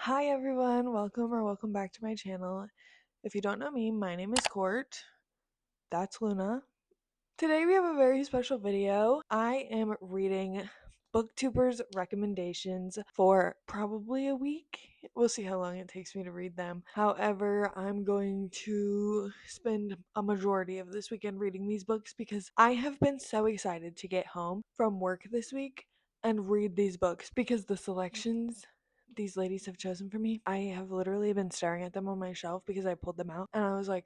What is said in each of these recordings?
Hi everyone, welcome back to my channel. If you don't know me, my name is Court. That's Luna. Today we have a very special video. I am reading Booktubers recommendations for probably a week. We'll see how long it takes me to read them. However, I'm going to spend a majority of this weekend reading these books because I have been so excited to get home from work this week and read these books because the selections these ladies have chosen for me, I have literally been staring at them on my shelf because I pulled them out and I was like,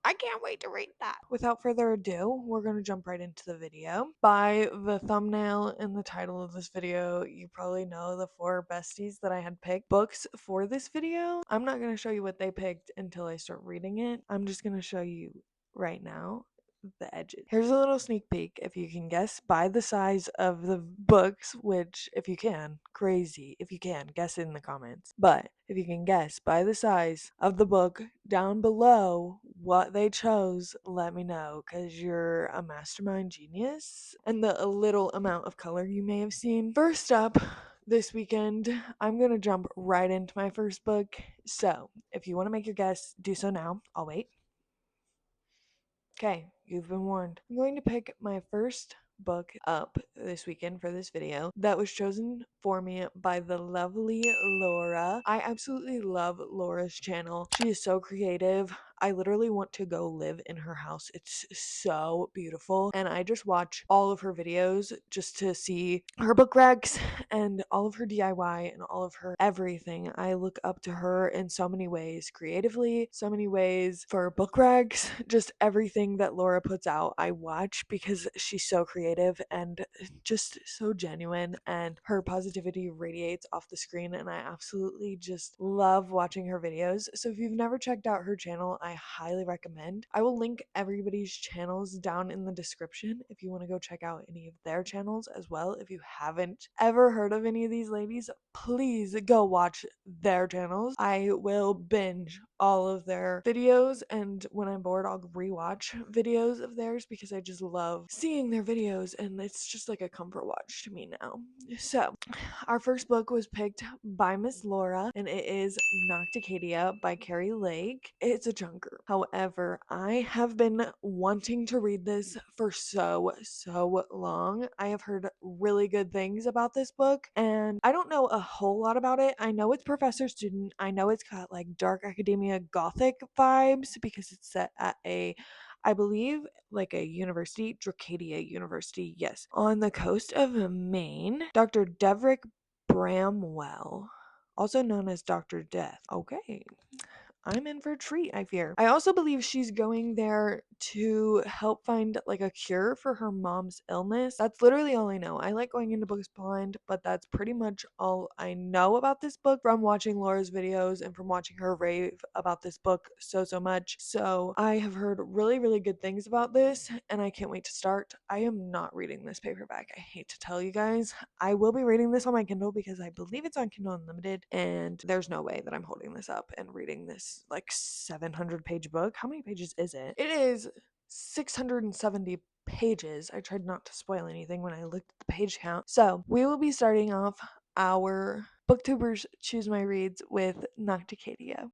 I can't wait to read that. Without further ado, we're going to jump right into the video. By the thumbnail and the title of this video, you probably know the four besties that I had picked books for this video. I'm not going to show you what they picked until I start reading it. I'm just going to show you right now the edges. Here's a little sneak peek. If you can guess by the size of the books, which if you can, crazy. If you can, guess it in the comments. But if you can guess by the size of the book down below what they chose, let me know because you're a mastermind genius. And the little amount of color you may have seen. First up, this weekend, I'm going to jump right into my first book. So if you want to make your guess, do so now. I'll wait. Okay, you've been warned. I'm going to pick my first book up this weekend for this video that was chosen for me by the lovely Laura. I absolutely love Laura's channel. She is so creative. I literally want to go live in her house. It's so beautiful. And I just watch all of her videos just to see her book recs and all of her DIY and all of her everything. I look up to her in so many ways creatively, so many ways for book recs, just everything that Laura puts out I watch because she's so creative and just so genuine, and her positivity radiates off the screen, and I absolutely just love watching her videos. So if you've never checked out her channel, I highly recommend. I will link everybody's channels down in the description if you want to go check out any of their channels as well. If you haven't ever heard of any of these ladies, please go watch their channels. I will binge all of their videos, and when I'm bored, I'll rewatch videos of theirs because I just love seeing their videos, and it's just like a comfort watch to me now. So, our first book was picked by Miss Laura, and it is Nocticadia by Carrie Lake. It's a junker. However, I have been wanting to read this for so long. I have heard really good things about this book, and I don't know a whole lot about it. I know it's Professor Student. I know it's got like dark academia gothic vibes because it's set at I believe like a university, Dracadia University, yes, on the coast of Maine. Dr. Deverick Bramwell, also known as Dr. Death. Okay. I'm in for a treat, I fear. I also believe she's going there to help find like a cure for her mom's illness. That's literally all I know. I like going into books blind, but that's pretty much all I know about this book from watching Laura's videos and from watching her rave about this book so much. So I have heard really good things about this, and I can't wait to start. I am not reading this paperback. I hate to tell you guys. I will be reading this on my Kindle because I believe it's on Kindle Unlimited, and there's no way that I'm holding this up and reading this like 700-page book. How many pages is it? It is 670 pages. I tried not to spoil anything when I looked at the page count. So we will be starting off our Booktubers Choose My Reads with Nocticadia.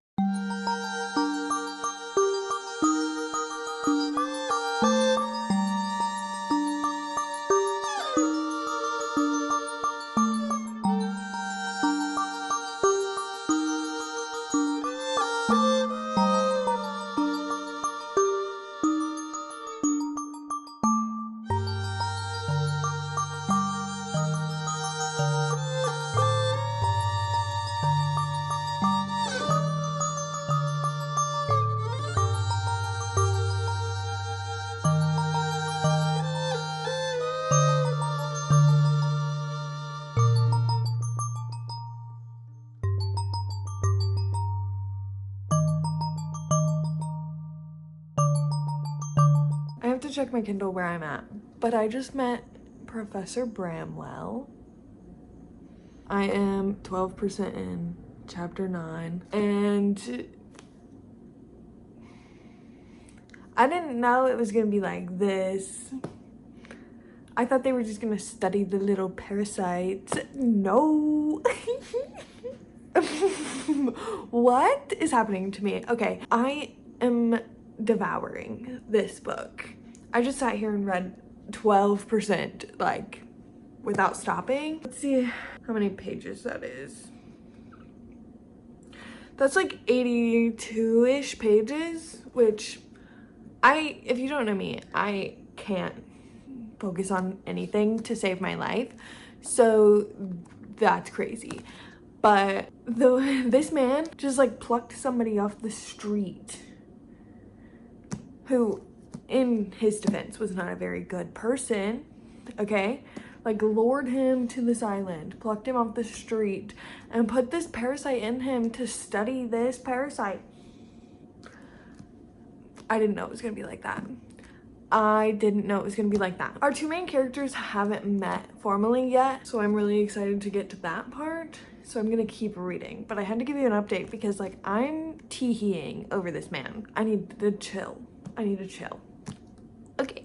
I have to check my Kindle where I'm at, but I just met Professor Bramwell. I am 12% in chapter 9, and I didn't know it was gonna be like this. I thought they were just gonna study the little parasites. No. What is happening to me? Okay, I am devouring this book. I just sat here and read 12%, like, without stopping. Let's see how many pages that is. That's like 82-ish pages, which if you don't know me, I can't focus on anything to save my life. So that's crazy. But this man just like plucked somebody off the street who, in his defense, was not a very good person, okay? Like, lured him to this island, plucked him off the street, and put this parasite in him to study this parasite. I didn't know it was gonna be like that. I didn't know it was gonna be like that. Our two main characters haven't met formally yet, so I'm really excited to get to that part. So I'm gonna keep reading, but I had to give you an update because like I'm tee-heeing over this man. I need to chill. I need to chill. Okay.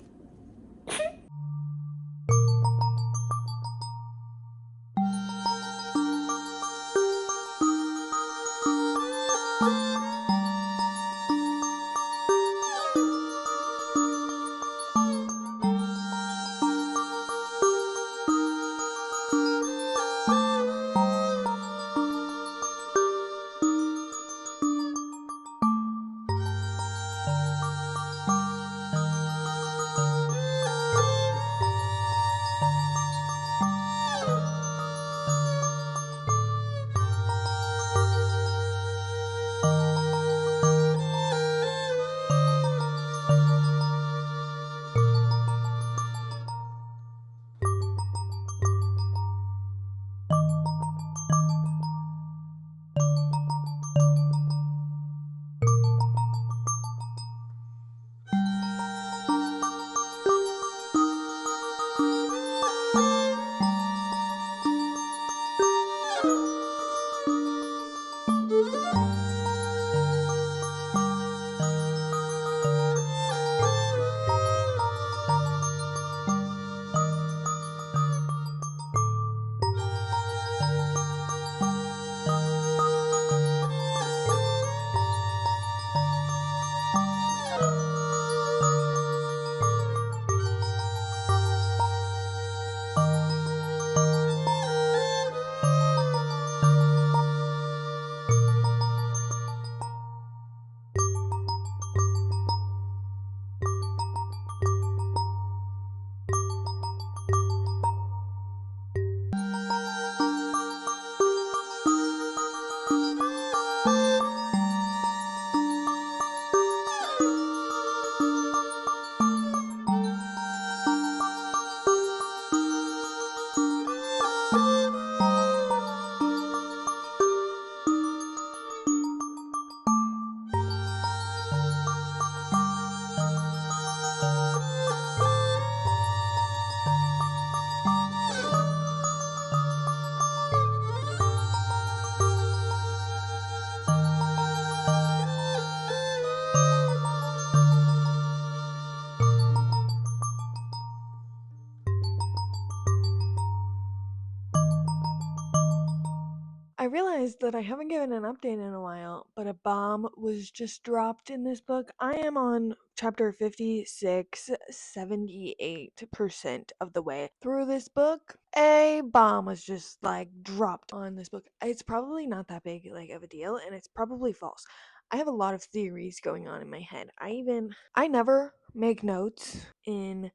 I realized that I haven't given an update in a while, but a bomb was just dropped in this book. I am on chapter 56, 78% of the way through this book. A bomb was just like dropped on this book. It's probably not that big like of a deal, and it's probably false. I have a lot of theories going on in my head. I never make notes in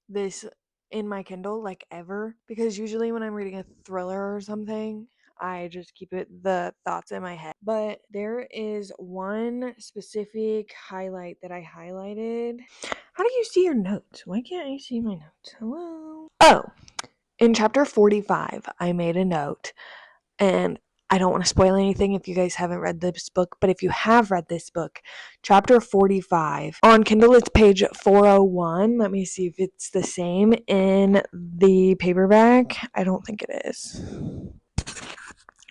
this in my Kindle like ever, because usually when I'm reading a thriller or something, I just keep the thoughts in my head. But there is one specific highlight that I highlighted. How do you see your notes? Why can't I see my notes? Hello? Oh, in chapter 45, I made a note, and I don't want to spoil anything if you guys haven't read this book, but if you have read this book, chapter 45, on Kindle it's page 401. Let me see if it's the same in the paperback. I don't think it is.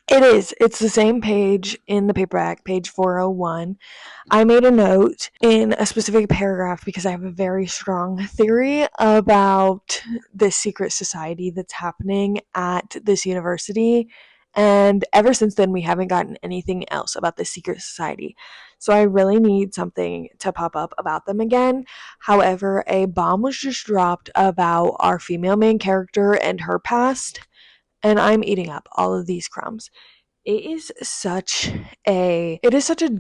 It is. It's the same page in the paperback, page 401. I made a note in a specific paragraph because I have a very strong theory about this secret society that's happening at this university. And ever since then, we haven't gotten anything else about this secret society. So I really need something to pop up about them again. However, a bomb was just dropped about our female main character and her past, and I'm eating up all of these crumbs. It is such a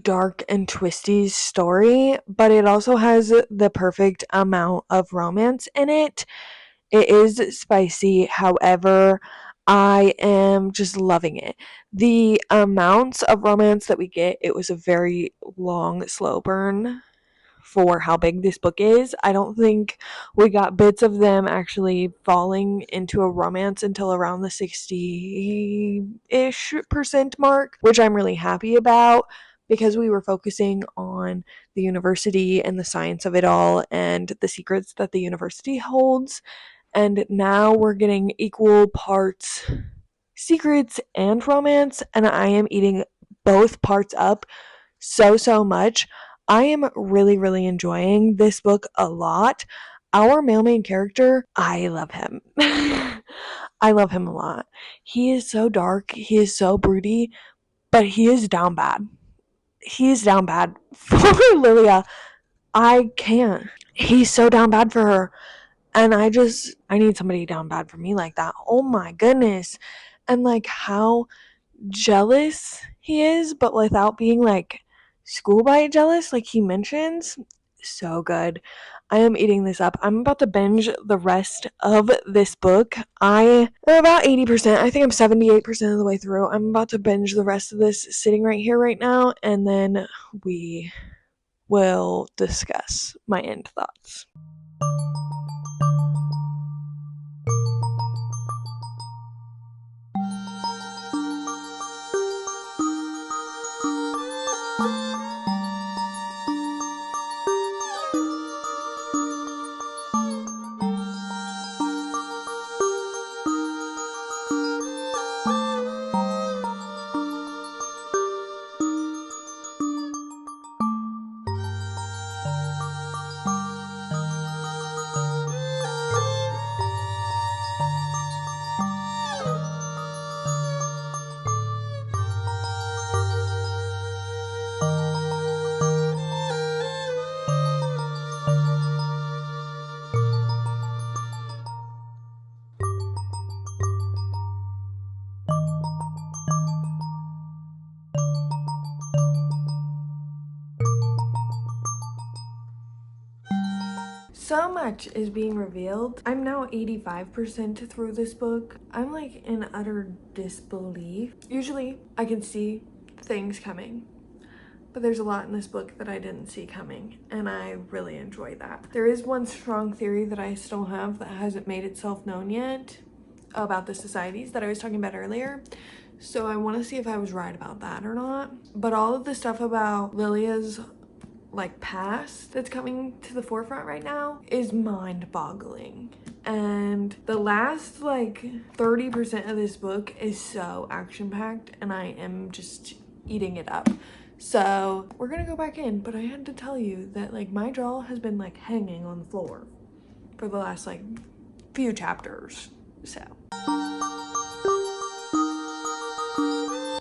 dark and twisty story, but it also has the perfect amount of romance in it. It is spicy, however, I am just loving it. The amounts of romance that we get, it was a very long, slow burn for how big this book is. I don't think we got bits of them actually falling into a romance until around the 60-ish percent mark, which I'm really happy about because we were focusing on the university and the science of it all and the secrets that the university holds. And now we're getting equal parts secrets and romance, and I am eating both parts up so much. I am really, really enjoying this book a lot. Our male main character, I love him. I love him a lot. He is so dark, he is so broody, but he is down bad. He is down bad for Lilia. I can't. He's so down bad for her. And I need somebody down bad for me like that. Oh my goodness. And like how jealous he is, but without being like school bite jealous, like he mentions. So good. I am eating this up. I'm about to binge the rest of this book. I am about 80%. I think I'm 78% of the way through. I'm about to binge the rest of this sitting right here right now, and then we will discuss my end thoughts. So much is being revealed. I'm now 85% through this book. I'm like in utter disbelief. Usually I can see things coming, but there's a lot in this book that I didn't see coming, and I really enjoy that. There is one strong theory that I still have that hasn't made itself known yet about the societies that I was talking about earlier. So I want to see if I was right about that or not. But all of the stuff about Lilia's like past that's coming to the forefront right now is mind-boggling. And the last like 30% of this book is so action-packed, and I am just eating it up. So we're gonna go back in, but I had to tell you that like my jaw has been like hanging on the floor for the last like few chapters. So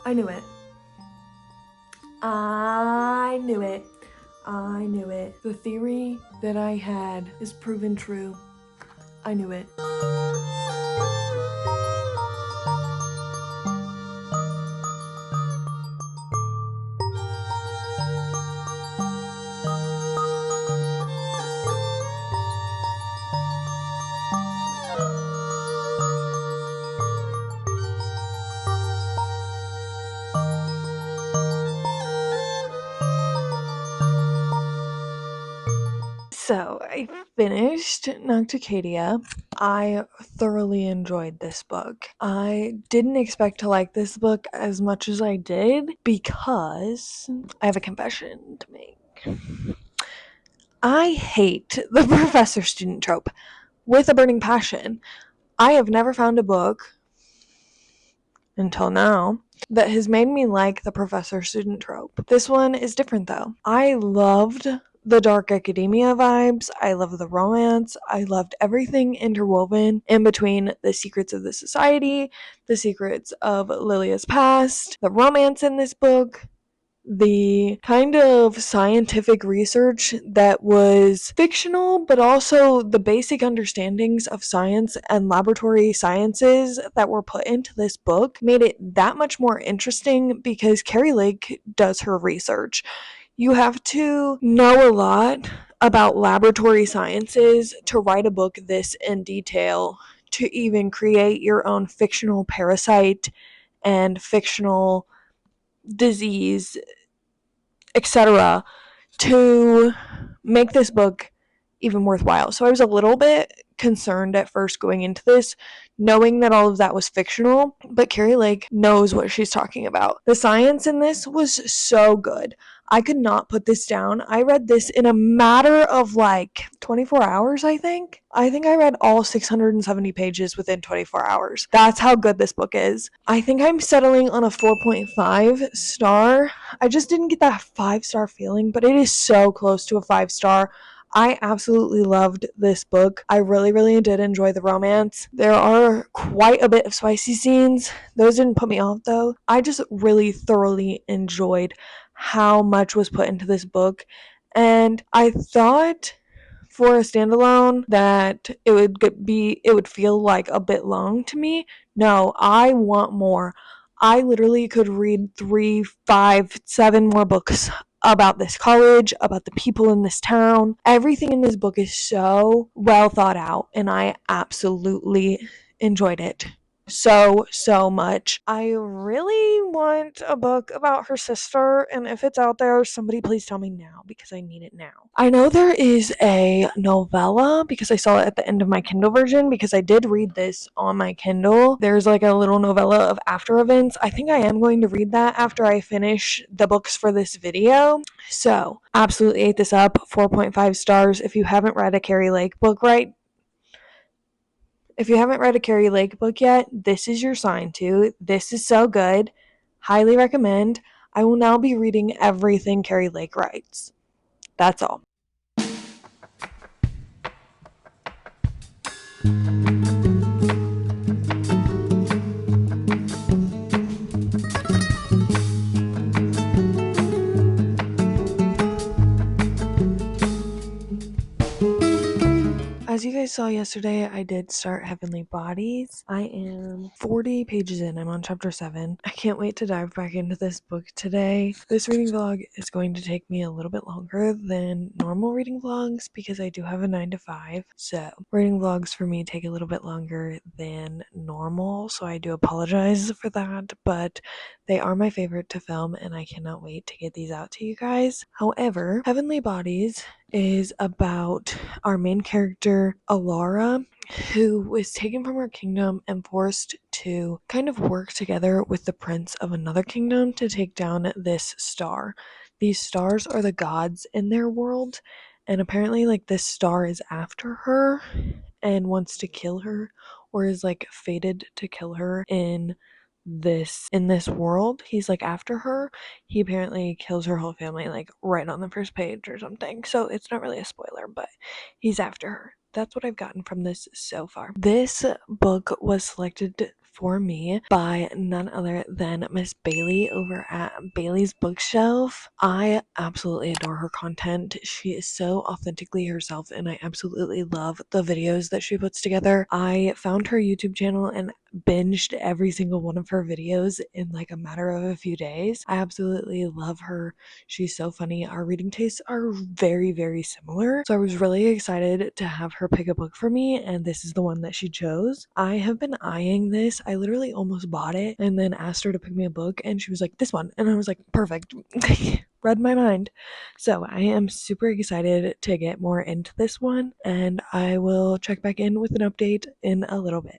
I knew it. I knew it. I knew it. The theory that I had is proven true. I knew it. So I finished Nocticadia. I thoroughly enjoyed this book. I didn't expect to like this book as much as I did because I have a confession to make. I hate the professor-student trope with a burning passion. I have never found a book until now that has made me like the professor-student trope. This one is different though. I loved the dark academia vibes. I love the romance. I loved everything interwoven in between the secrets of the society, the secrets of Lilia's past, the romance in this book, the kind of scientific research that was fictional, but also the basic understandings of science and laboratory sciences that were put into this book made it that much more interesting because Carrie Lake does her research. You have to know a lot about laboratory sciences to write a book this in detail, to even create your own fictional parasite and fictional disease, etc., to make this book even worthwhile. So I was a little bit concerned at first going into this, knowing that all of that was fictional, but Carrie Lake knows what she's talking about. The science in this was so good. I could not put this down. I read this in a matter of like 24 hours, I think. I think I read all 670 pages within 24 hours. That's how good this book is. I think I'm settling on a 4.5 star. I just didn't get that 5-star feeling, but it is so close to a 5-star. I absolutely loved this book. I really, really did enjoy the romance. There are quite a bit of spicy scenes. Those didn't put me off though. I just really thoroughly enjoyed how much was put into this book. And I thought for a standalone that it would feel like a bit long to me. No, I want more. I literally could read 3, 5, 7 more books about this college, about the people in this town. Everything in this book is so well thought out, and I absolutely enjoyed it so much. I really want a book about her sister, and if it's out there, somebody please tell me now because I need it now. I know there is a novella because I saw it at the end of my Kindle version because I did read this on my Kindle. There's like a little novella of after events. I think I am going to read that after I finish the books for this video. So, absolutely ate this up. 4.5 stars. If you haven't read a Carrie Lake book, if you haven't read a Carrie Lake book yet, this is your sign to. This is so good. Highly recommend. I will now be reading everything Carrie Lake writes. That's all. As you guys saw yesterday, I did start Heavenly Bodies. I am 40 pages in. I'm on chapter 7. I can't wait to dive back into this book today. This reading vlog is going to take me a little bit longer than normal reading vlogs because I do have a 9 to 5. So reading vlogs for me take a little bit longer than normal. So I do apologize for that, but they are my favorite to film and I cannot wait to get these out to you guys. However, Heavenly Bodies is about our main character, Alara, who was taken from her kingdom and forced to kind of work together with the prince of another kingdom to take down this star. These stars are the gods in their world, and apparently like this star is after her and wants to kill her, or is like fated to kill her in this world. He's like after her. He apparently kills her whole family like right on the first page or something, so it's not really a spoiler, but he's after her. That's what I've gotten from this so far. This book was selected for me by none other than Miss Bailee over at Bailee's Bookshelf. I absolutely adore her content. She is so authentically herself and I absolutely love the videos that she puts together. I found her YouTube channel and binged every single one of her videos in like a matter of a few days. I absolutely love her. She's so funny. Our reading tastes are very, very similar. So I was really excited to have her pick a book for me, and this is the one that she chose. I have been eyeing this. I literally almost bought it and then asked her to pick me a book, and she was like, this one. And I was like, perfect. Read my mind. So I am super excited to get more into this one, and I will check back in with an update in a little bit.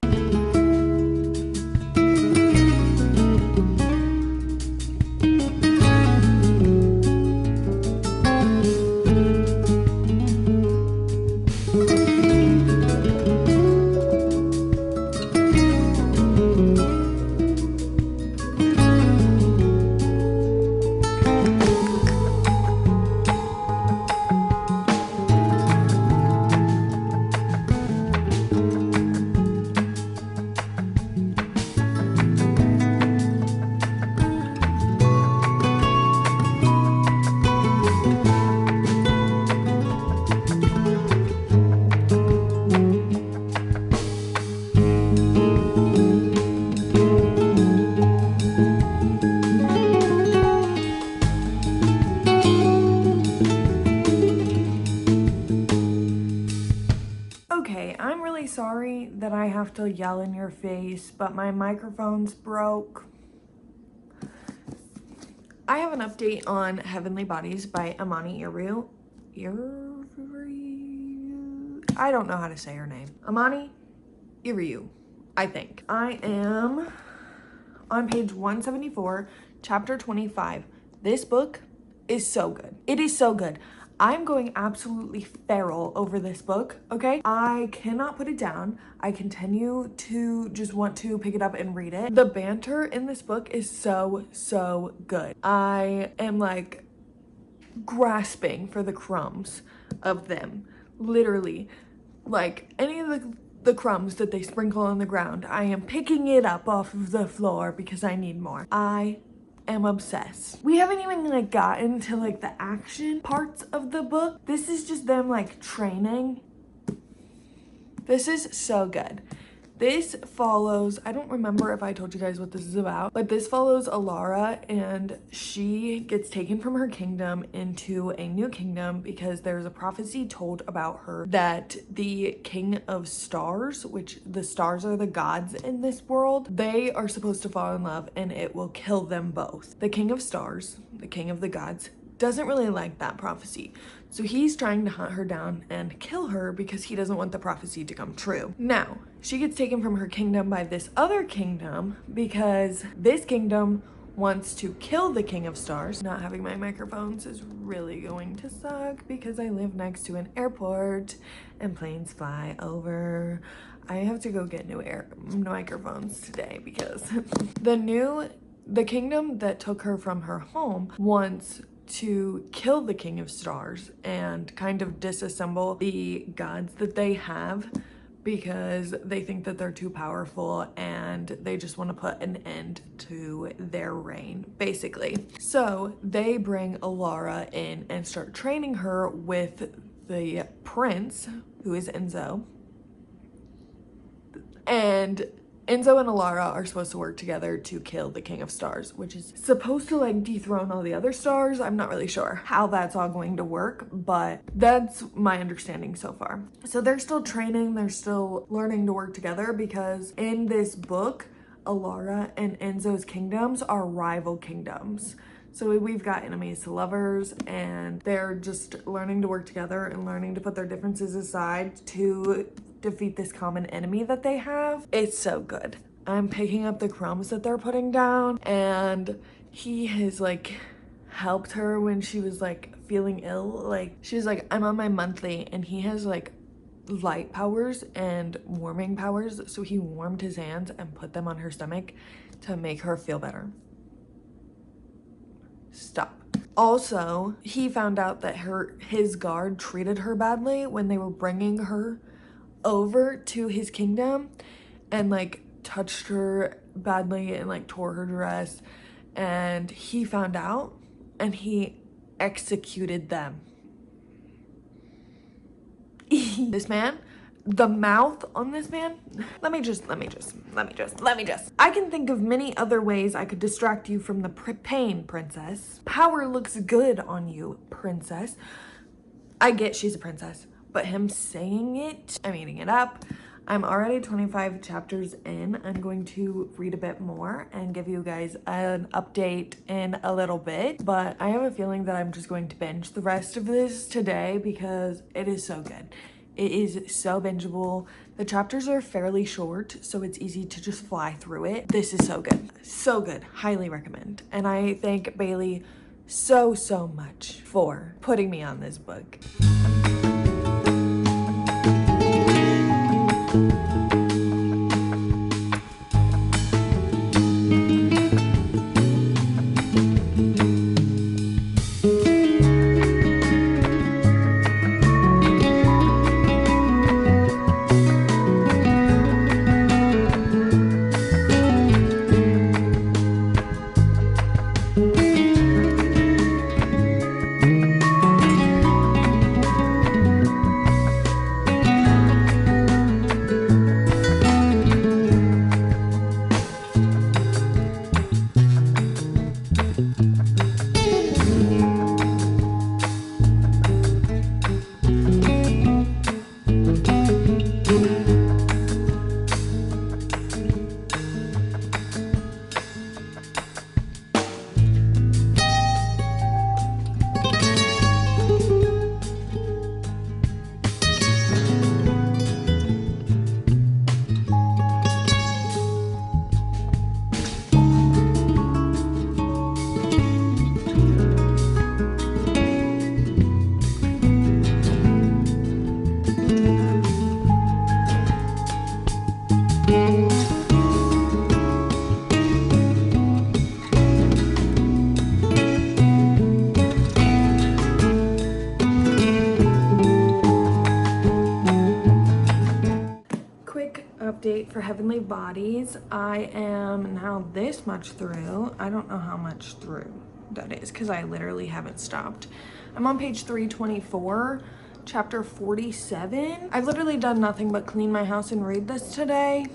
to yell in your face, but my microphone's broke. I have an update on Heavenly Bodies by Amani Iriu. I don't know how to say her name. Amani Iriu, I think. I am on page 174, chapter 25. This book is so good. It is so good. I'm going absolutely feral over this book, okay? I cannot put it down. I continue to just want to pick it up and read it. The banter in this book is so good. I am like grasping for the crumbs of them. Literally, like any of the crumbs that they sprinkle on the ground, I am picking it up off of the floor because I need more. I am obsessed. We haven't even like gotten to like the action parts of the book. This is just them like training. This is so good. This follows, I don't remember if I told you guys what this is about, but this follows Alara, and she gets taken from her kingdom into a new kingdom because there's a prophecy told about her that the king of stars, which the stars are the gods in this world, they are supposed to fall in love and it will kill them both. The king of stars, the king of the gods, doesn't really like that prophecy. So he's trying to hunt her down and kill her because he doesn't want the prophecy to come true. Now, she gets taken from her kingdom by this other kingdom because this kingdom wants to kill the king of stars. Not having my microphones is really going to suck because I live next to an airport and planes fly over. I have to go get new microphones today because the kingdom that took her from her home wants to kill the king of stars and kind of disassemble the gods that they have because they think that they're too powerful and they just want to put an end to their reign, basically. So they bring Alara in and start training her with the prince, who is Enzo. And Enzo and Alara are supposed to work together to kill the king of stars, which is supposed to like dethrone all the other stars. I'm not really sure how that's all going to work, but that's my understanding so far. So they're still training, they're still learning to work together because in this book, Alara and Enzo's kingdoms are rival kingdoms. So we've got enemies to lovers, and they're just learning to work together and learning to put their differences aside to defeat this common enemy that they have. It's so good. I'm picking up the crumbs that they're putting down, and he has like helped her when she was like feeling ill. Like she was like, I'm on my monthly, and he has like light powers and warming powers. So he warmed his hands and put them on her stomach to make her feel better. Stop. Also, he found out that his guard treated her badly when they were bringing her over to his kingdom and like touched her badly and like tore her dress, and he found out and he executed them. This man, the mouth on this man, let me just. I can think of many other ways I could distract you from the pain, princess. Power looks good on you, princess. I get she's a princess, but him saying it, I'm eating it up. I'm already 25 chapters in. I'm going to read a bit more and give you guys an update in a little bit, but I have a feeling that I'm just going to binge the rest of this today because it is so good. It is so bingeable. The chapters are fairly short, so it's easy to just fly through it. This is so good. So good. Highly recommend. And I thank Bailee so much for putting me on this book. for Heavenly Bodies. I am now this much through. I don't know how much through that is because I literally haven't stopped. I'm on page 324, chapter 47. I've literally done nothing but clean my house and read this today.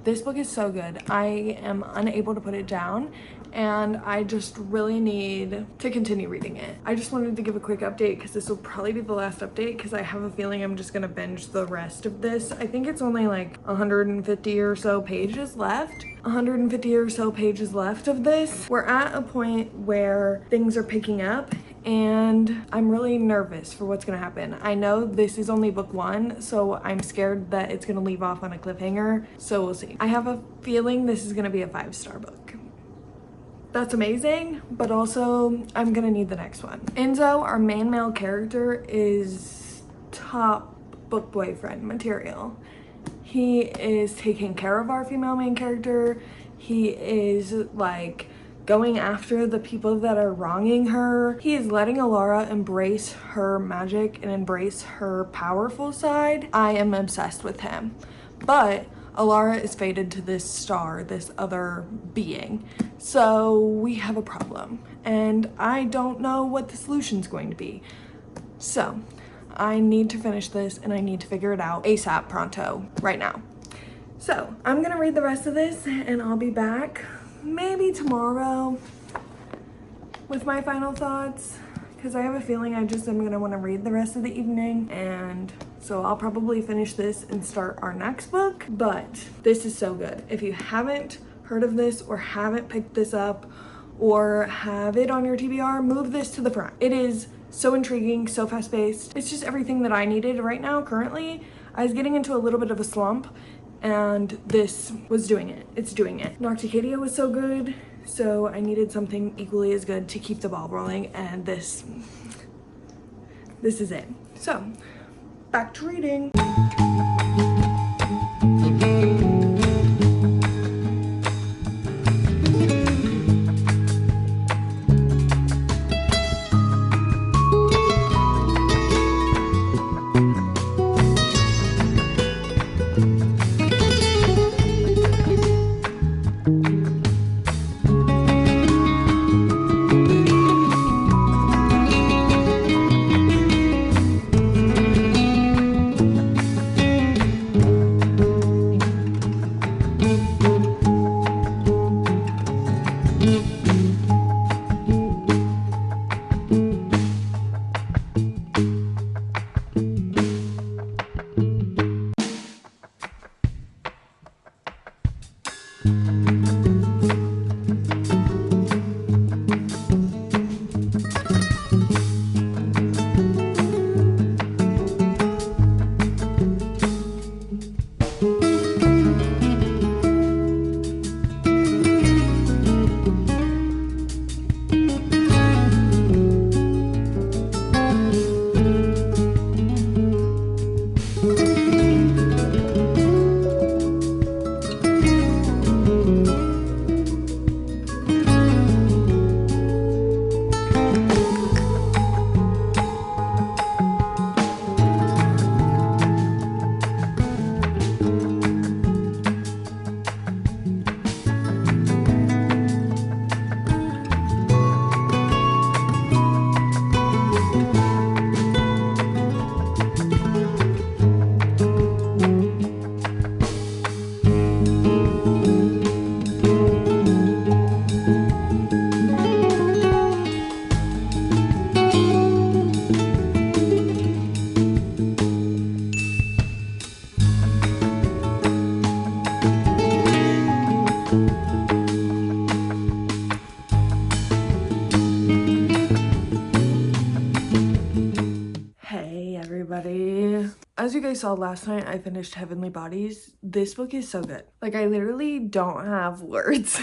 This book is so good. I am unable to put it down and I just really need to continue reading it. I just wanted to give a quick update because this will probably be the last update because I have a feeling I'm just gonna binge the rest of this. I think it's only like 150 or so pages left. 150 or so pages left of this. We're at a point where things are picking up and I'm really nervous for what's gonna happen. I know this is only book 1, so I'm scared that it's gonna leave off on a cliffhanger, so we'll see. I have a feeling this is gonna be a 5-star book. That's amazing, but also I'm gonna need the next one. Enzo, our main male character, is top book boyfriend material. He is taking care of our female main character. He is like going after the people that are wronging her. He is letting Alara embrace her magic and embrace her powerful side. I am obsessed with him. But Alara is fated to this star, this other being. So we have a problem. And I don't know what the solution's going to be. So I need to finish this and I need to figure it out ASAP pronto right now. So I'm gonna read the rest of this and I'll be back maybe tomorrow with my final thoughts because I have a feeling I just am gonna want to read the rest of the evening, and so I'll probably finish this and start our next book. But this is so good. If you haven't heard of this or haven't picked this up or have it on your TBR, move this to the front. It is so intriguing, so fast-paced. It's just everything that I needed right now. Currently I was getting into a little bit of a slump and this was doing it. It's doing it. Nocticadia was so good, so I needed something equally as good to keep the ball rolling, and this is it. So back to reading. As you guys saw last night, I finished Heavenly Bodies. This book is so good. Like, I literally don't have words.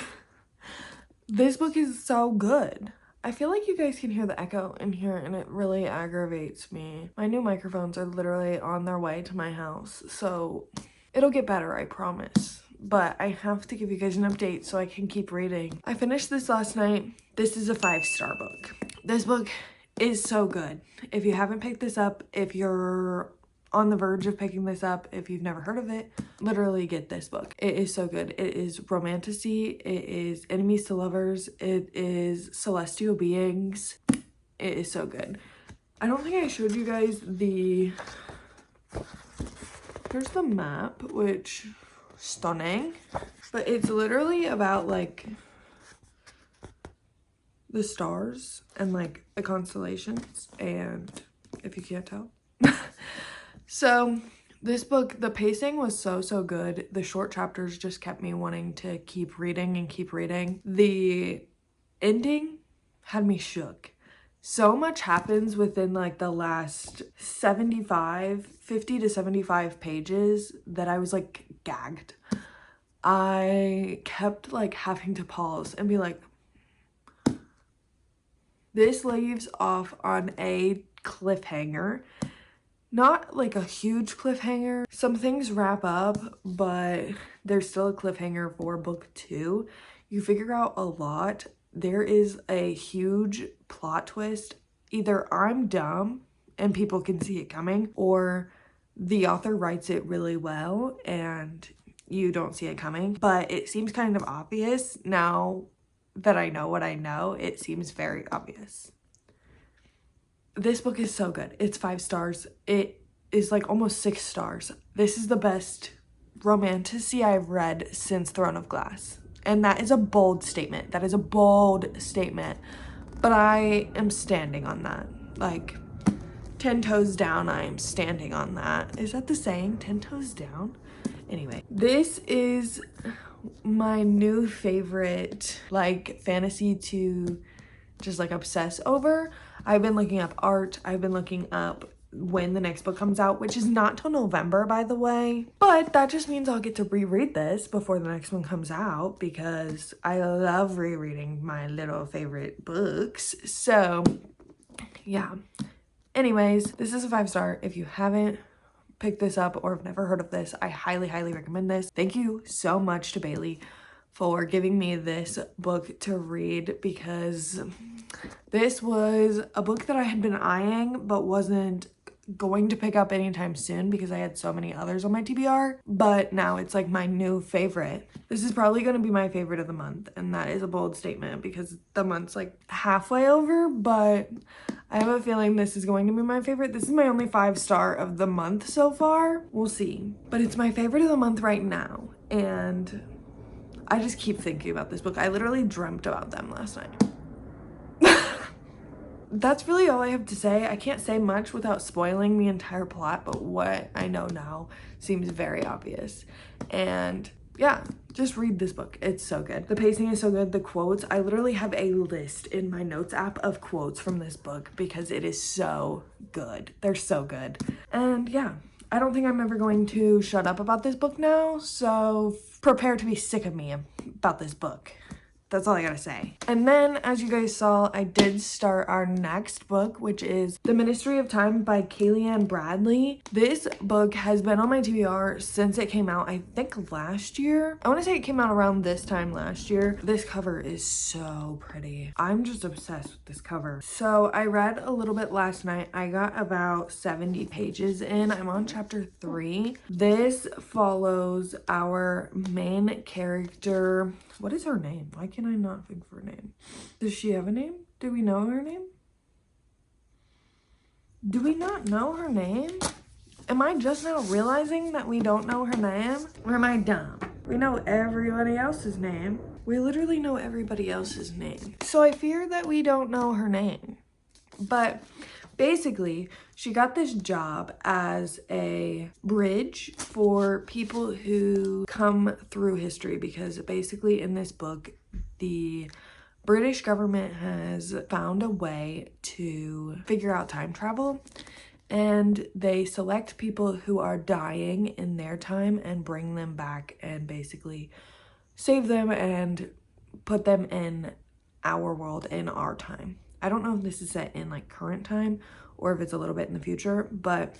This book is so good. I feel like you guys can hear the echo in here and it really aggravates me. My new microphones are literally on their way to my house, so it'll get better, I promise. But I have to give you guys an update so I can keep reading. I finished this last night. This is a 5-star book. This book is so good. If you haven't picked this up, if you're on the verge of picking this up. If you've never heard of it, literally get this book. It is so good. It is romantasy. It is enemies to lovers. It is celestial beings. It is so good. I don't think I showed you guys the... Here's the map, which stunning. But it's literally about like the stars and like the constellations, and if you can't tell. So this book, the pacing was so good. The short chapters just kept me wanting to keep reading and keep reading. The ending had me shook. So much happens within like the last 50 to 75 pages that I was like gagged. I kept like having to pause and be like, this leaves off on a cliffhanger. Not like a huge cliffhanger. Some things wrap up, but there's still a cliffhanger for book 2. You figure out a lot. There is a huge plot twist. Either I'm dumb and people can see it coming, or the author writes it really well and you don't see it coming. But it seems kind of obvious now that I know what I know. It seems very obvious. This book is so good. It's 5 stars. It is like almost 6 stars. This is the best romantasy I've read since Throne of Glass. And that is a bold statement. That is a bold statement. But I am standing on that. Like, 10 toes down, I am standing on that. Is that the saying? 10 toes down? Anyway, this is my new favorite, like, fantasy to just like obsess over. I've been looking up art. I've been looking up when the next book comes out, which is not till November, by the way. But that just means I'll get to reread this before the next one comes out, because I love rereading my little favorite books. So yeah. Anyways, this is a 5-star. If you haven't picked this up or have never heard of this, I highly recommend this. Thank you so much to Bailee for giving me this book to read, because this was a book that I had been eyeing but wasn't going to pick up anytime soon because I had so many others on my TBR, but now it's like my new favorite. This is probably going to be my favorite of the month, and that is a bold statement because the month's like halfway over, but I have a feeling this is going to be my favorite. This is my only 5-star of the month so far. We'll see, but it's my favorite of the month right now, and I just keep thinking about this book. I literally dreamt about them last night. That's really all I have to say. I can't say much without spoiling the entire plot, but what I know now seems very obvious. And yeah, just read this book. It's so good. The pacing is so good. The quotes, I literally have a list in my notes app of quotes from this book because it is so good. They're so good. And yeah, I don't think I'm ever going to shut up about this book now, so prepare to be sick of me about this book. That's all I gotta say. And then, as you guys saw, I did start our next book, which is The Ministry of Time by Kellyanne Bradley. This book has been on my TBR since it came out, I think last year. I want to say it came out around this time last year. This cover is so pretty. I'm just obsessed with this cover. So I read a little bit last night. I got about 70 pages in. I'm on chapter 3. This follows our main character. What is her name? Why can't I not think of her name? Does she have a name? Do we know her name? Do we not know her name? Am I just now realizing that we don't know her name? Or am I dumb? We know everybody else's name. We literally know everybody else's name. So I fear that we don't know her name. But basically, she got this job as a bridge for people who come through history, because basically in this book, the British government has found a way to figure out time travel, and they select people who are dying in their time and bring them back and basically save them and put them in our world, in our time. I don't know if this is set in like current time or if it's a little bit in the future, but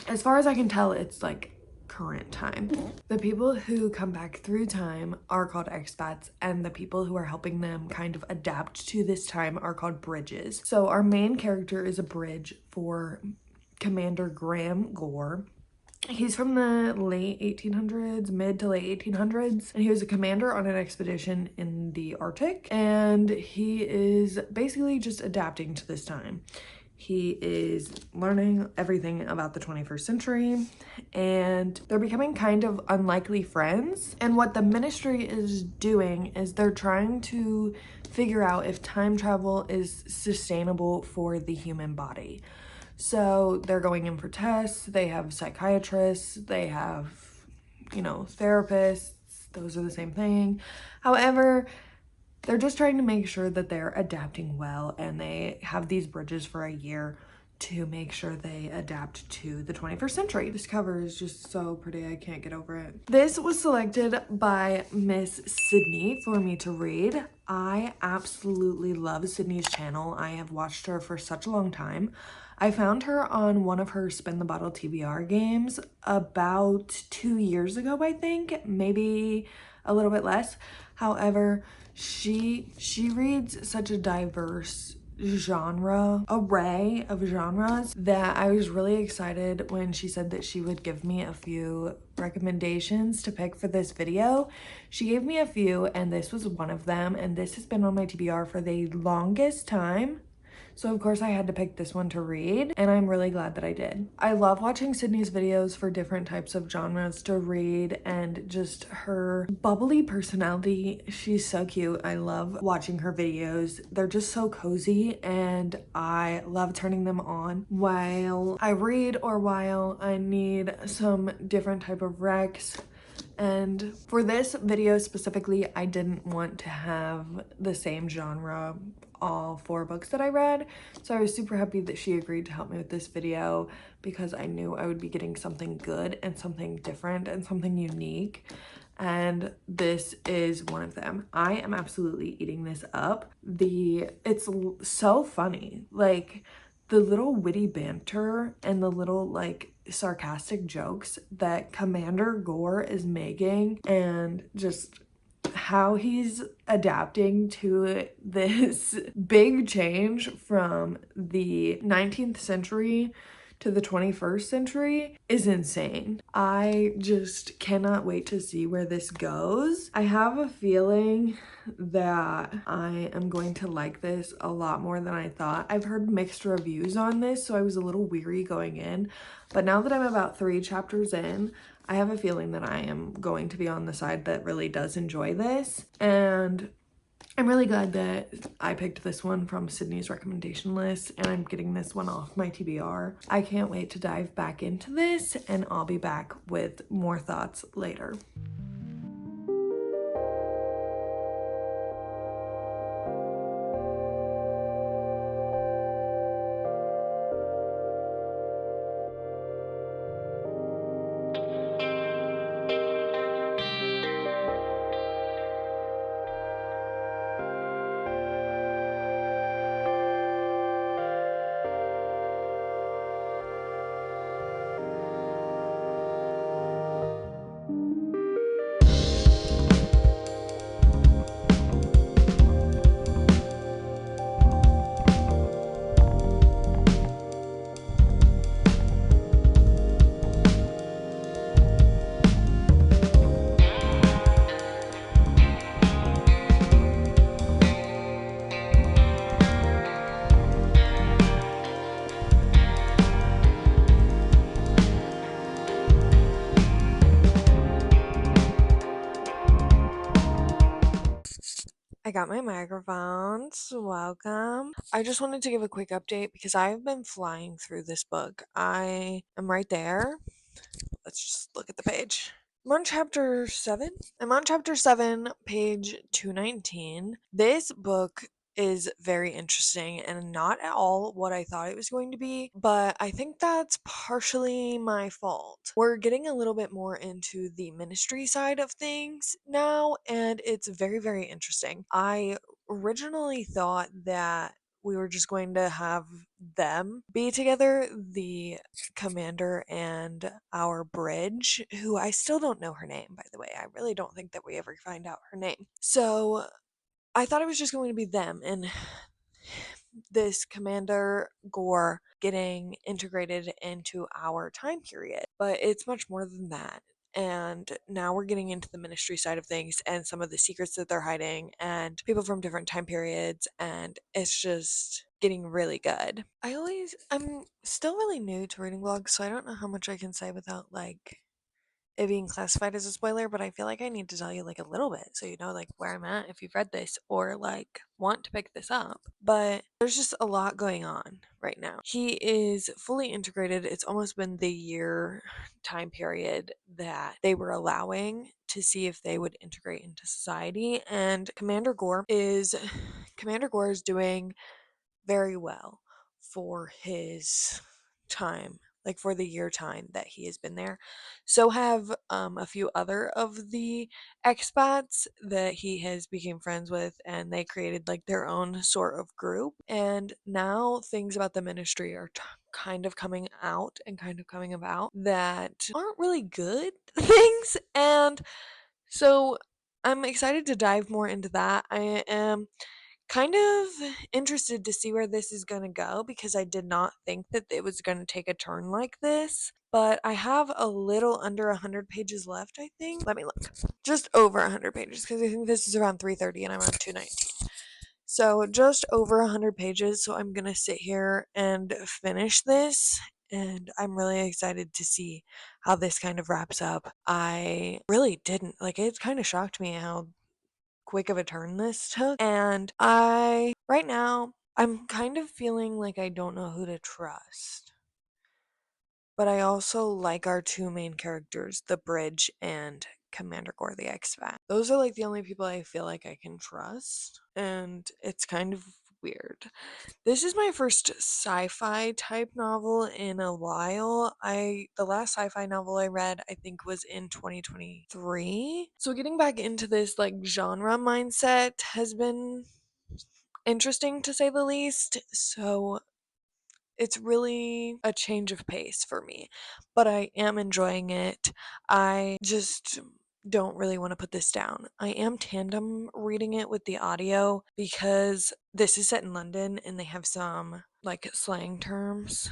as far as I can tell, it's like current time. The people who come back through time are called expats, and the people who are helping them kind of adapt to this time are called bridges. So our main character is a bridge for Commander Graham Gore. He's from the late 1800s, mid to late 1800s, and he was a commander on an expedition in the Arctic, and he is basically just adapting to this time. He is learning everything about the 21st century, and they're becoming kind of unlikely friends. And what the ministry is doing is they're trying to figure out if time travel is sustainable for the human body. So they're going in for tests, they have psychiatrists, they have, you know, therapists, those are the same thing. However, they're just trying to make sure that they're adapting well, and they have these bridges for a year to make sure they adapt to the 21st century. This cover is just so pretty, I can't get over it. This was selected by Miss Sydney for me to read. I absolutely love Sydney's channel. I have watched her for such a long time. I found her on one of her Spin the Bottle TBR games about 2 years ago, I think, maybe a little bit less. However, she reads such a diverse array of genres that I was really excited when she said that she would give me a few recommendations to pick for this video. She gave me a few, and this was one of them, and this has been on my TBR for the longest time. So of course I had to pick this one to read, and I'm really glad that I did. I love watching Sydney's videos for different types of genres to read, and just her bubbly personality. She's so cute. I love watching her videos. They're just so cozy, and I love turning them on while I read or while I need some different type of recs. And for this video specifically, I didn't want to have the same genre all 4 books that I read, so I was super happy that she agreed to help me with this video, because I knew I would be getting something good and something different and something unique, and this is one of them. I am absolutely eating this up. It's so funny, like the little witty banter and the little like sarcastic jokes that Commander Gore is making, and just how he's adapting to this big change from the 19th century to the 21st century is insane. I just cannot wait to see where this goes. I have a feeling that I am going to like this a lot more than I thought. I've heard mixed reviews on this, so I was a little weary going in, but now that I'm about 3 chapters in, I have a feeling that I am going to be on the side that really does enjoy this, and I'm really glad that I picked this one from Sydney's recommendation list, and I'm getting this one off my TBR. I can't wait to dive back into this, and I'll be back with more thoughts later. I got my microphones. Welcome. I just wanted to give a quick update because I've been flying through this book. I am right there. Let's just look at the page. I'm on chapter 7. I'm on chapter 7, page 219. This book is very interesting and not at all what I thought it was going to be, but I think that's partially my fault. We're getting a little bit more into the ministry side of things now, and it's very, very interesting. I originally thought that we were just going to have them be together, the commander and our bridge, who I still don't know her name, by the way. I really don't think that we ever find out her name. So I thought it was just going to be them, and this Commander Gore getting integrated into our time period, but it's much more than that. And now we're getting into the ministry side of things and some of the secrets that they're hiding and people from different time periods, and it's just getting really good. I'm still really new to reading vlogs, so I don't know how much I can say without like it being classified as a spoiler, but I feel like I need to tell you like a little bit so you know like where I'm at if you've read this or like want to pick this up. But there's just a lot going on right now. He is fully integrated. It's almost been the year time period that they were allowing to see if they would integrate into society, and Commander Gore is doing very well for his time, like for the year time that he has been there. So have a few other of the expats that he has became friends with, and they created like their own sort of group. And now things about the ministry are kind of coming out and kind of coming about that aren't really good things. And so I'm excited to dive more into that. I am kind of interested to see where this is going to go because I did not think that it was going to take a turn like this. But I have a little under 100 pages left, I think. Let me look. Just over 100 pages because I think this is around 330 and I'm on 219. So just over 100 pages. So I'm going to sit here and finish this. And I'm really excited to see how this kind of wraps up. I really didn't, like, it kind of shocked me how quick of a turn this took. And right now, I'm kind of feeling like I don't know who to trust. But I also like our two main characters, the Bridge and Commander Gore the Expat. Those are like the only people I feel like I can trust. And it's kind of weird. This is my first sci-fi type novel in a while. The last sci-fi novel I read I think was in 2023. So getting back into this like genre mindset has been interesting to say the least. So it's really a change of pace for me, but I am enjoying it. I just don't really want to put this down. I am tandem reading it with the audio because this is set in London and they have some like slang terms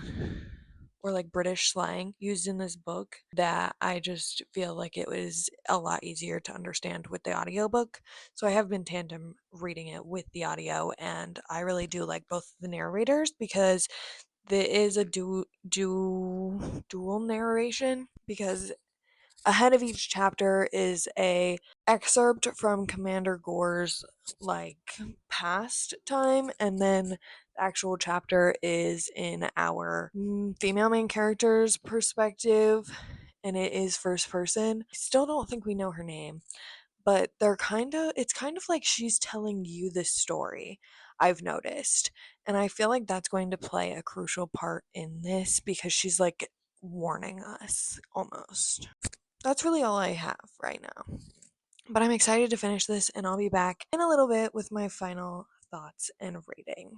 or like British slang used in this book that I just feel like it was a lot easier to understand with the audiobook. So I have been tandem reading it with the audio, and I really do like both the narrators because there is a dual narration, because ahead of each chapter is a excerpt from Commander Gore's like past time, and then the actual chapter is in our female main character's perspective, and it is first person. I still don't think we know her name, but it's kind of like she's telling you this story, I've noticed. And I feel like that's going to play a crucial part in this because she's like warning us almost. That's really all I have right now. But I'm excited to finish this, and I'll be back in a little bit with my final thoughts and rating.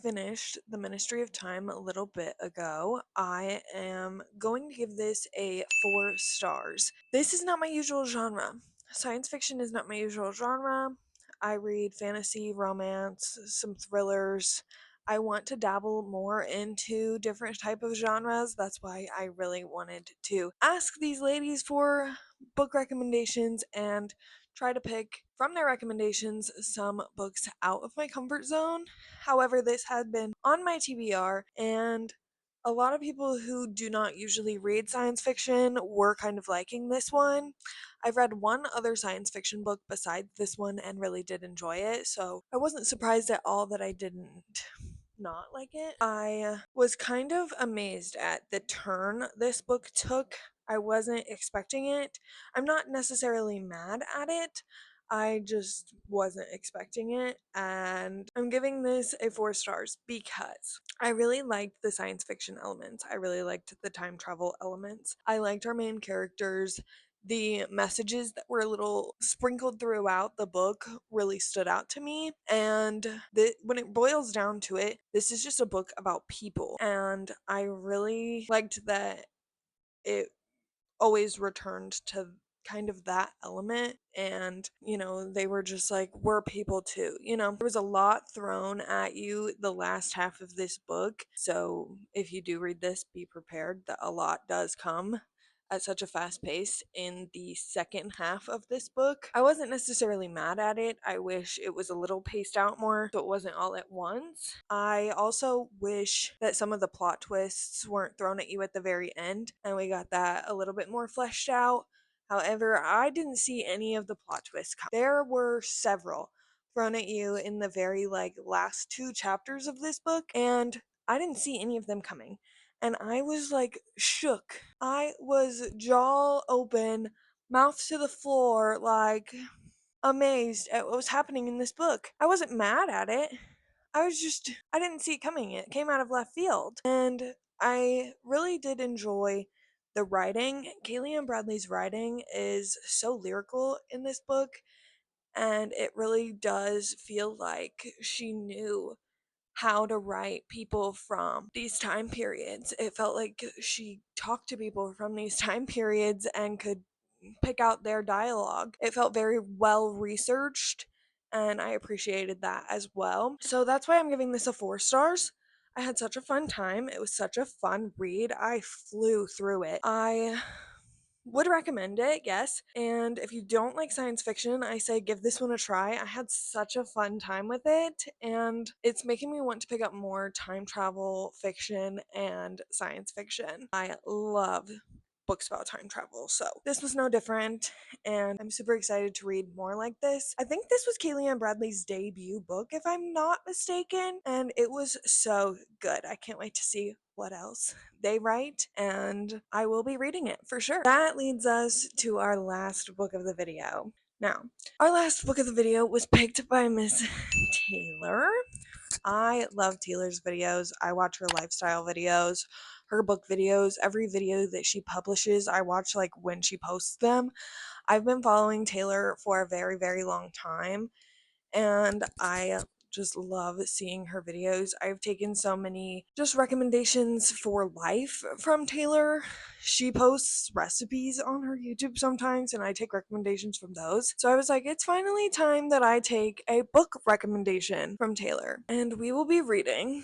finished The Ministry of Time a little bit ago. I am going to give this a 4 stars. This is not my usual genre. Science fiction is not my usual genre. I read fantasy, romance, some thrillers. I want to dabble more into different type of genres. That's why I really wanted to ask these ladies for book recommendations and try to pick from their recommendations some books out of my comfort zone. However, this had been on my TBR, and a lot of people who do not usually read science fiction were kind of liking this one. I've read one other science fiction book besides this one and really did enjoy it, so I wasn't surprised at all that I didn't not like it. I was kind of amazed at the turn this book took. I wasn't expecting it. I'm not necessarily mad at it. I just wasn't expecting it, and I'm giving this a 4 stars because I really liked the science fiction elements. I really liked the time travel elements. I liked our main characters. The messages that were a little sprinkled throughout the book really stood out to me, and when it boils down to it, this is just a book about people, and I really liked that it always returned to kind of that element, and they were just like, we're people too. There was a lot thrown at you the last half of this book, so if you do read this, be prepared that a lot does come at such a fast pace in the second half of this book. I wasn't necessarily mad at it. I wish it was a little paced out more so it wasn't all at once. I also wish that some of the plot twists weren't thrown at you at the very end and we got that a little bit more fleshed out. However, I didn't see any of the plot twists come. There were several thrown at you in the very last 2 chapters of this book, and I didn't see any of them coming, and I was shook. I was jaw open, mouth to the floor, amazed at what was happening in this book. I wasn't mad at it. I didn't see it coming. It came out of left field. And I really did enjoy the writing. Kaylee and Bradley's writing is so lyrical in this book, and it really does feel like she knew how to write people from these time periods. It felt like she talked to people from these time periods and could pick out their dialogue. It felt very well researched, and I appreciated that as well. So that's why I'm giving this a 4 stars. I had such a fun time. It was such a fun read. I flew through it. I would recommend it, yes. And if you don't like science fiction, I say give this one a try. I had such a fun time with it, and it's making me want to pick up more time travel fiction and science fiction. I love books about time travel, so this was no different, and I'm super excited to read more like this. I think this was Kaylee and Bradley's debut book, if I'm not mistaken, and it was so good. I can't wait to see what else they write, and I will be reading it for sure. That leads us to our last book of the video. Now, our last book of the video was picked by Miss Taylor. I love Taylor's videos. I watch her lifestyle videos, her book videos, every video that she publishes. I watch when she posts them. I've been following Taylor for a very, very long time, and I just love seeing her videos. I've taken so many just recommendations for life from Taylor. She posts recipes on her YouTube sometimes, and I take recommendations from those. So I was like, it's finally time that I take a book recommendation from Taylor. And we will be reading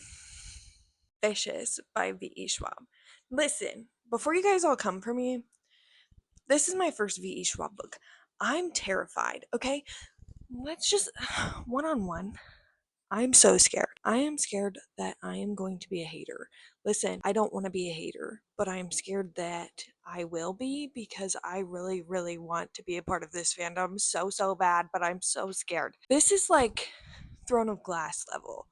Vicious by V.E. Schwab. Listen, before you guys all come for me, this is my first V.E. Schwab book. I'm terrified, okay? Let's just one-on-one. I'm so scared. I am scared that I am going to be a hater. Listen, I don't want to be a hater, but I am scared that I will be because I really, really want to be a part of this fandom so, so bad, but I'm so scared. This is like Throne of Glass level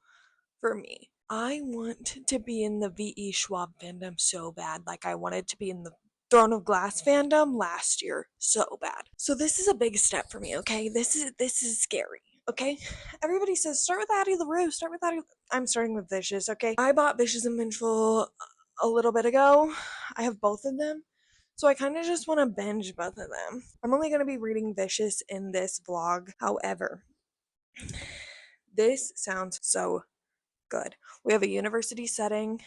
for me. I want to be in the V.E. Schwab fandom so bad. Like I wanted to be in the Throne of Glass fandom last year so bad. So this is a big step for me, okay? This is scary. Okay, everybody says start with Addie LaRue. Start with Addie. I'm starting with Vicious. Okay, I bought Vicious and Vengeful a little bit ago. I have both of them, so I kind of just want to binge both of them. I'm only going to be reading Vicious in this vlog. However, this sounds so good. We have a university setting.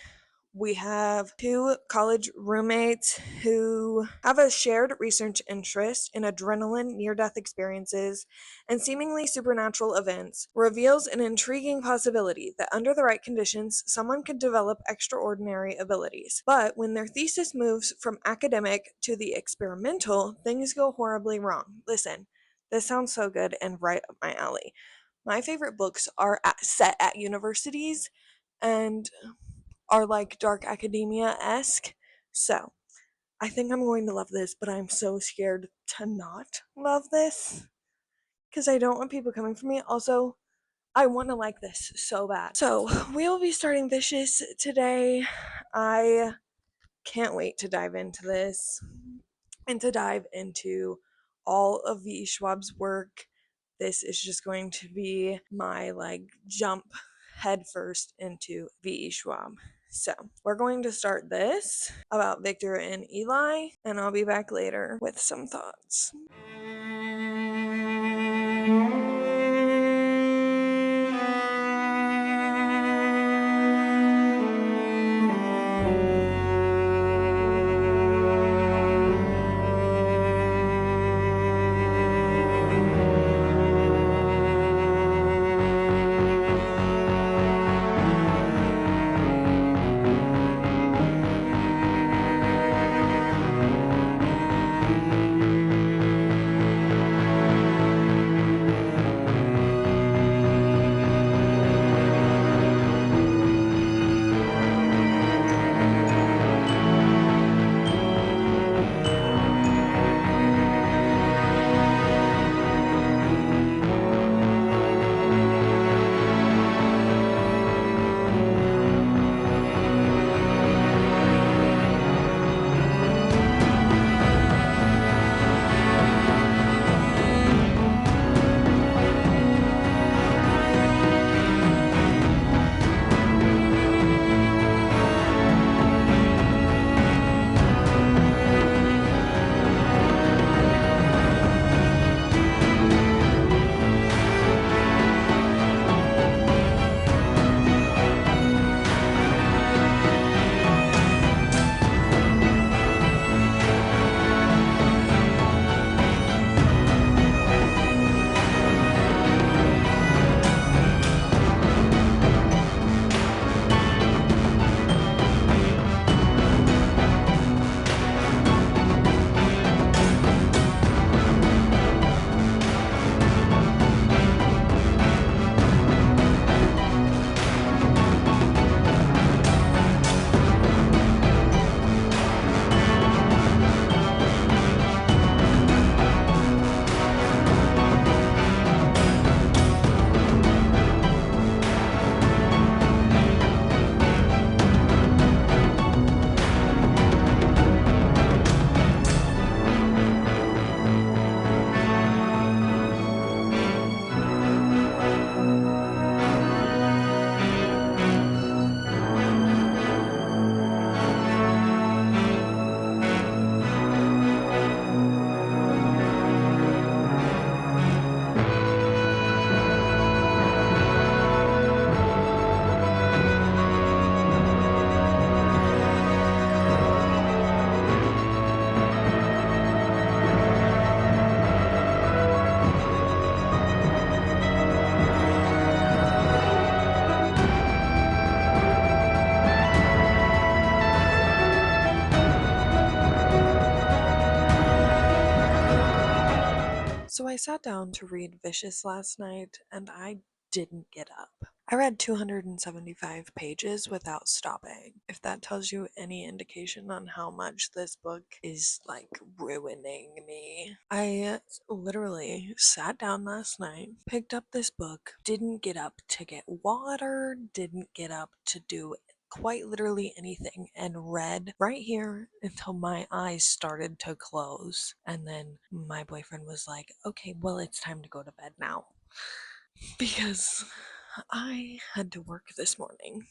We have two college roommates who have a shared research interest in adrenaline, near-death experiences, and seemingly supernatural events. Reveals an intriguing possibility that under the right conditions, someone could develop extraordinary abilities. But when their thesis moves from academic to the experimental, things go horribly wrong. Listen, this sounds so good and right up my alley. My favorite books are set at universities and are like dark academia-esque. So I think I'm going to love this, but I'm so scared to not love this because I don't want people coming for me. Also, I want to like this so bad. So we will be starting Vicious today. I can't wait to dive into this and to dive into all of V. Schwab's work. This is just going to be my jump headfirst into V. Schwab. So we're going to start this about Victor and Eli, and I'll be back later with some thoughts. So I sat down to read Vicious last night and I didn't get up. I read 275 pages without stopping. If that tells you any indication on how much this book is ruining me. I literally sat down last night, picked up this book, didn't get up to get water, didn't get up to do quite literally anything, and read right here until my eyes started to close. And then my boyfriend was like, okay, well, it's time to go to bed now. Because I had to work this morning.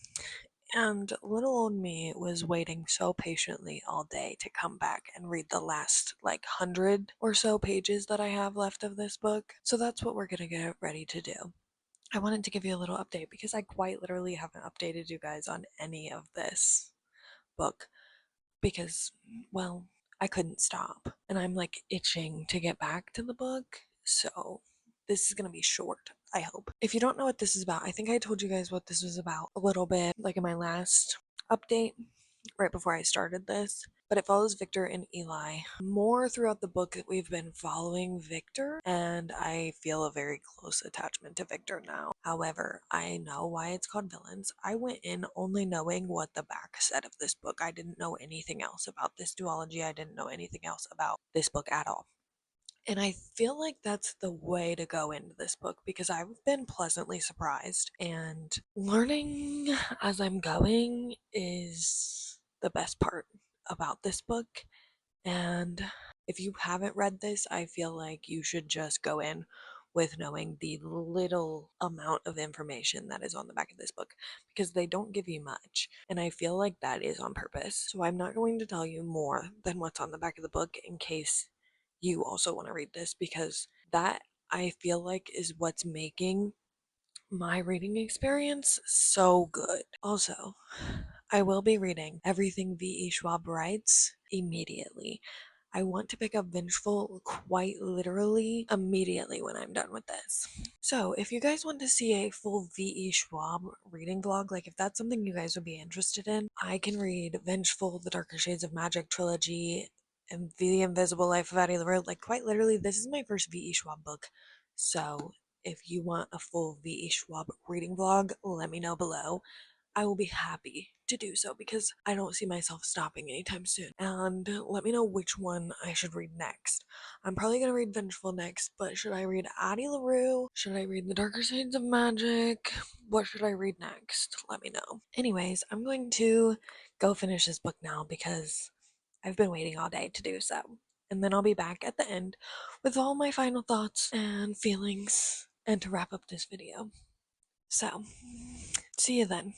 And little old me was waiting so patiently all day to come back and read the last 100 or so pages that I have left of this book. So that's what we're gonna get ready to do. I wanted to give you a little update because I quite literally haven't updated you guys on any of this book because, well, I couldn't stop and I'm like itching to get back to the book. So this is going to be short, I hope. If you don't know what this is about, I think I told you guys what this was about a little bit, like in my last update right before I started this. But it follows Victor and Eli. More throughout the book, we've been following Victor, and I feel a very close attachment to Victor now. However, I know why it's called Villains. I went in only knowing what the back said of this book. I didn't know anything else about this duology. I didn't know anything else about this book at all. And I feel like that's the way to go into this book because I've been pleasantly surprised. And learning as I'm going is the best part about this book. And if you haven't read this, I feel like you should just go in with knowing the little amount of information that is on the back of this book because they don't give you much. And I feel like that is on purpose. So I'm not going to tell you more than what's on the back of the book in case you also want to read this because that I feel like is what's making my reading experience so good. Also, I will be reading everything V.E. Schwab writes immediately. I want to pick up Vengeful quite literally immediately when I'm done with this. So if you guys want to see a full V.E. Schwab reading vlog, like if that's something you guys would be interested in, I can read Vengeful, The Darker Shades of Magic trilogy, and The Invisible Life of Addie LaRue. Like quite literally, this is my first V.E. Schwab book. So if you want a full V.E. Schwab reading vlog, let me know below. I will be happy to do so because I don't see myself stopping anytime soon. And let me know which one I should read next. I'm probably going to read Vengeful next, but should I read Addie LaRue? Should I read The Darker Shades of Magic? What should I read next? Let me know. Anyways, I'm going to go finish this book now because I've been waiting all day to do so. And then I'll be back at the end with all my final thoughts and feelings and to wrap up this video. So, see you then.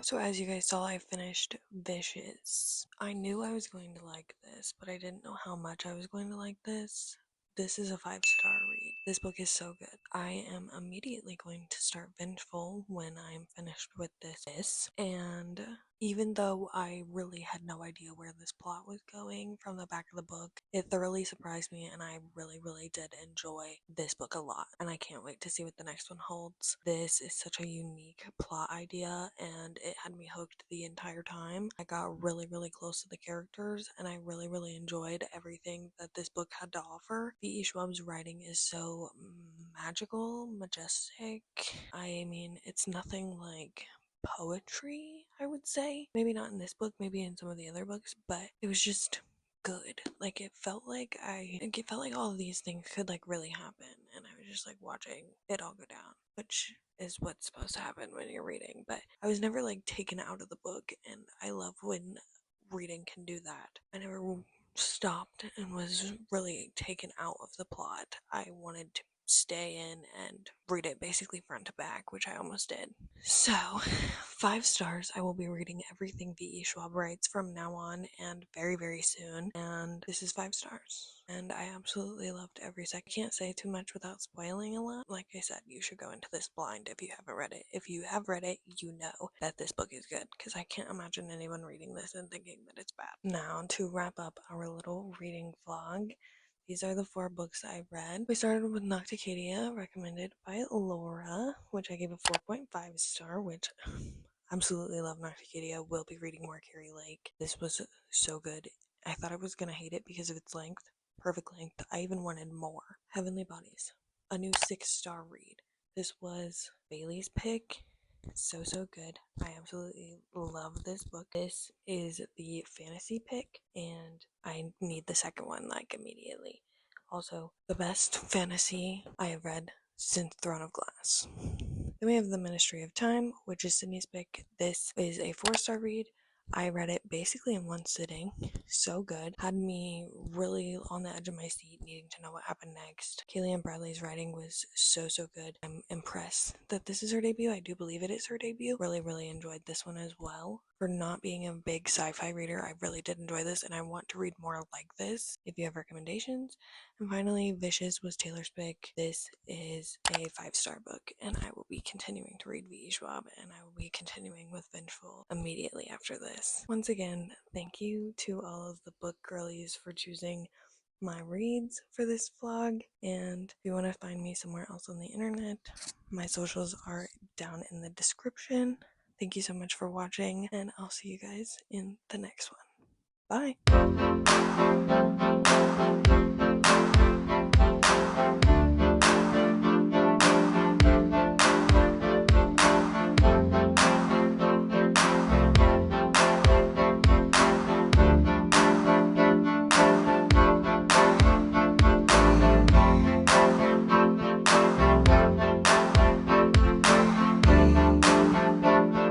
So as you guys saw, I finished Vicious. I knew I was going to like this, but I didn't know how much I was going to like this. This is a 5-star read. This book is so good. I am immediately going to start Vengeful when I'm finished with this. And Even though I really had no idea where this plot was going from the back of the book, it thoroughly surprised me, and I really did enjoy this book a lot, and I can't wait to see what the next one holds. This is such a unique plot idea, and it had me hooked the entire time. I got really close to the characters, and I really enjoyed everything that this book had to offer. V.E. Schwab's writing is so magical, majestic. I mean, it's nothing like poetry, I would say. Maybe not in this book, maybe in some of the other books, but it was just good. Like, it felt like all of these things could like really happen, and I was just like watching it all go down, which is what's supposed to happen when you're reading. But I was never like taken out of the book, and I love when reading can do that. I never stopped and was really taken out of the plot. I wanted to stay in and read it basically front to back, which I almost did. So, 5 stars. I will be reading everything V.E. Schwab writes from now on and very soon, and this is 5 stars. And I absolutely loved every second. I can't say too much without spoiling a lot. Like I said, you should go into this blind if you haven't read it. If you have read it, you know that this book is good, because I can't imagine anyone reading this and thinking that it's bad. Now, to wrap up our little reading vlog, these are the 4 books I read. We started with Nocticadia, recommended by Laura, which I gave a 4.5 star, which absolutely love Nocticadia. Will be reading more Carrie Lake. This was so good. I thought I was gonna hate it because of its length. Perfect length. I even wanted more. Heavenly Bodies, a new 6-star read. This was Bailee's pick. So good. I absolutely love this book. This is the fantasy pick, and I need the second one like immediately. Also, the best fantasy I have read since Throne of Glass. Then we have The Ministry of Time, which is Sydney's pick. This is a 4-star read. I read it basically in one sitting. So good. Had me really on the edge of my seat, needing to know what happened next. Kaylee Bradley's writing was so good. I'm impressed that this is her debut. I do believe it is her debut. Really enjoyed this one as well. For not being a big sci-fi reader, I really did enjoy this, and I want to read more like this if you have recommendations. And finally, Vicious was Taylor's pick. This is a 5-star book, and I will be continuing to read V.E. Schwab, and I will be continuing with Vengeful immediately after this. Once again, thank you to all of the book girlies for choosing my reads for this vlog, and if you want to find me somewhere else on the internet, my socials are down in the description. Thank you so much for watching, and I'll see you guys in the next one. Bye!